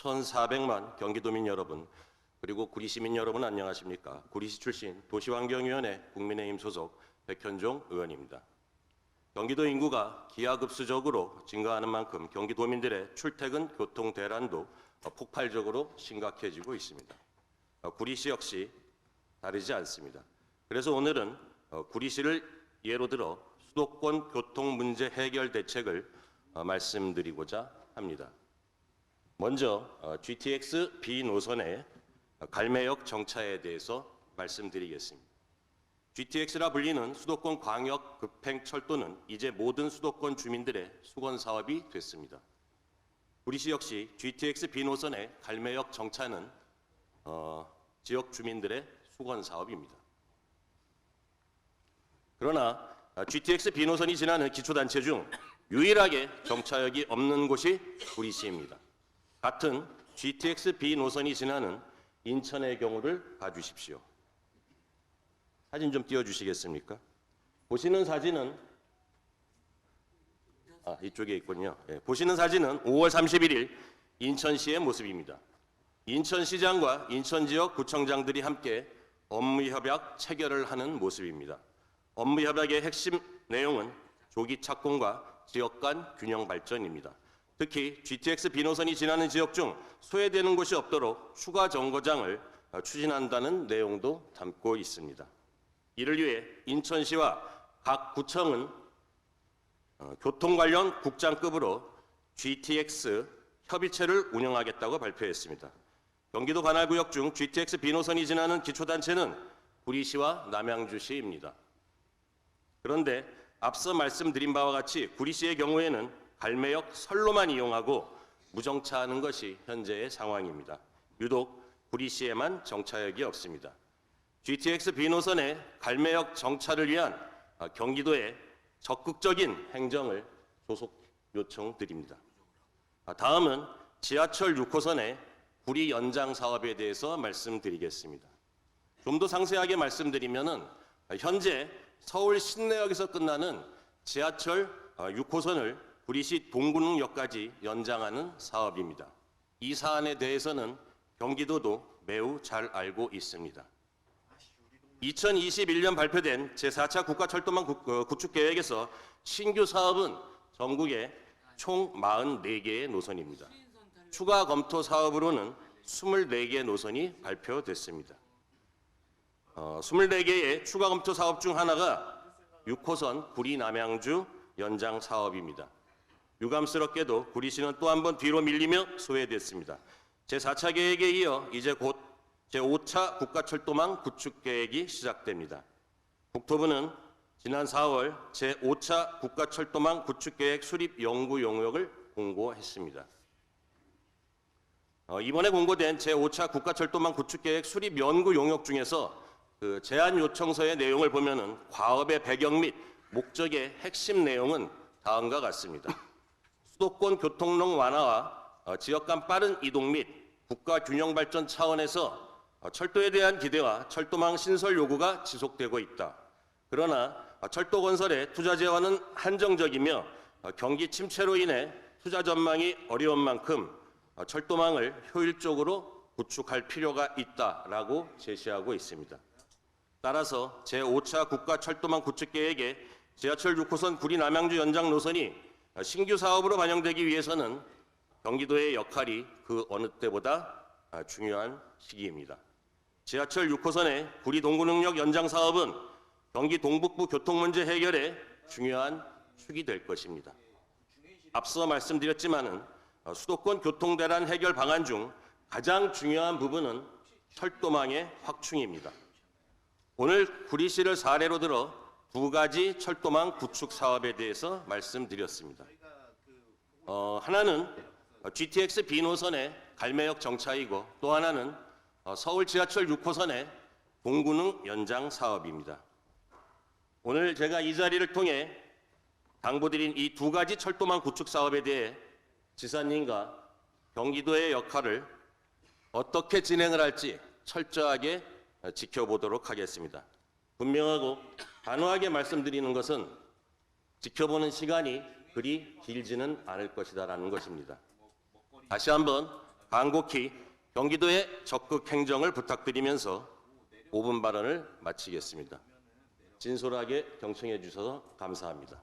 1400만 경기도민 여러분, 그리고 구리 시민 여러분 안녕하십니까? 구리시 출신 도시환경위원회 국민의힘 소속 백현종 의원입니다. 경기도 인구가 기하급수적으로 증가하는 만큼 경기도민들의 출퇴근 교통 대란도 폭발적으로 심각해지고 있습니다. 구리시 역시 다르지 않습니다. 그래서 오늘은 구리시를 예로 들어 수도권 교통 문제 해결 대책을 말씀드리고자 합니다. 먼저 GTX B 노선의 갈매역 정차에 대해서 말씀드리겠습니다. GTX라 불리는 수도권 광역 급행철도는 이제 모든 수도권 주민들의 수건 사업이 됐습니다. 구리시 역시 GTX B 노선의 갈매역 정차는 지역 주민들의 수건 사업입니다. 그러나 GTX B 노선이 지나는 기초단체 중 유일하게 정차역이 없는 곳이 구리시입니다. 같은 GTX B 노선이 지나는 인천의 경우를 봐주십시오. 사진 좀 띄워주시겠습니까? 보시는 사진은 이쪽에 있군요. 보시는 사진은 5월 31일 인천시의 모습입니다. 인천시장과 인천지역 구청장들이 함께 업무협약 체결을 하는 모습입니다. 업무협약의 핵심 내용은 조기 착공과 지역 간 균형 발전입니다. 특히 GTX B 노선이 지나는 지역 중 소외되는 곳이 없도록 추가 정거장을 추진한다는 내용도 담고 있습니다. 이를 위해 인천시와 각 구청은 교통 관련 국장급으로 GTX 협의체를 운영하겠다고 발표했습니다. 경기도 관할구역 중 GTX B 노선이 지나는 기초단체는 구리시와 남양주시입니다. 그런데 앞서 말씀드린 바와 같이 구리시의 경우에는 갈매역 선로만 이용하고 무정차하는 것이 현재의 상황입니다. 유독 구리시에만 정차역이 없습니다. GTX B 노선의 갈매역 정차를 위한 경기도의 적극적인 행정을 조속 요청드립니다. 다음은 지하철 6호선의 구리 연장 사업에 대해서 말씀드리겠습니다. 좀 더 상세하게 말씀드리면은 현재 서울 신내역에서 끝나는 지하철 6호선을 구리시 동군역까지 연장하는 사업입니다. 이 사안에 대해서는 경기도도 매우 잘 알고 있습니다. 2021년 발표된 제4차 국가철도망 구축계획에서 신규 사업은 전국에 총 44개의 노선입니다. 추가 검토 사업으로는 24개 노선이 발표됐습니다. 24개의 추가 검토 사업 중 하나가 6호선 구리 남양주 연장 사업입니다. 유감스럽게도 구리시는 또 한 번 뒤로 밀리며 소외됐습니다. 제4차 계획에 이어 이제 곧 제5차 국가철도망 구축계획이 시작됩니다. 국토부는 지난 4월 제5차 국가철도망 구축계획 수립 연구 용역을 공고했습니다. 이번에 공고된 제5차 국가철도망 구축계획 수립 연구 용역 중에서 그 제안 요청서의 내용을 보면은 과업의 배경 및 목적의 핵심 내용은 다음과 같습니다. 수도권 교통론 완화와 지역 간 빠른 이동 및 국가 균형 발전 차원에서 철도에 대한 기대와 철도망 신설 요구가 지속되고 있다. 그러나 철도 건설의 투자 제한은 한정적이며 경기 침체로 인해 투자 전망이 어려운 만큼 철도망을 효율적으로 구축할 필요가 있다라고 제시하고 있습니다. 따라서 제5차 국가철도망 구축계획에 지하철 6호선 구리 남양주 연장 노선이 신규 사업으로 반영되기 위해서는 경기도의 역할이 그 어느 때보다 중요한 시기입니다. 지하철 6호선의 구리 동군역역 연장 사업은 경기 동북부 교통 문제 해결에 중요한 축이 될 것입니다. 앞서 말씀드렸지만은 수도권 교통 대란 해결 방안 중 가장 중요한 부분은 철도망의 확충입니다. 오늘 구리시를 사례로 들어 두 가지 철도망 구축 사업에 대해서 말씀드렸습니다. 하나는 GTX B 노선의 갈매역 정차이고 또 하나는 서울 지하철 6호선의 동군역 연장 사업입니다. 오늘 제가 이 자리를 통해 당부드린 이 두 가지 철도망 구축 사업에 대해 지사님과 경기도의 역할을 어떻게 진행을 할지 철저하게 지켜보도록 하겠습니다. 분명하고 단호하게 말씀드리는 것은 지켜보는 시간이 그리 길지는 않을 것이다라는 것입니다. 다시 한번 간곡히 경기도의 적극 행정을 부탁드리면서 5분 발언을 마치겠습니다. 진솔하게 경청해 주셔서 감사합니다.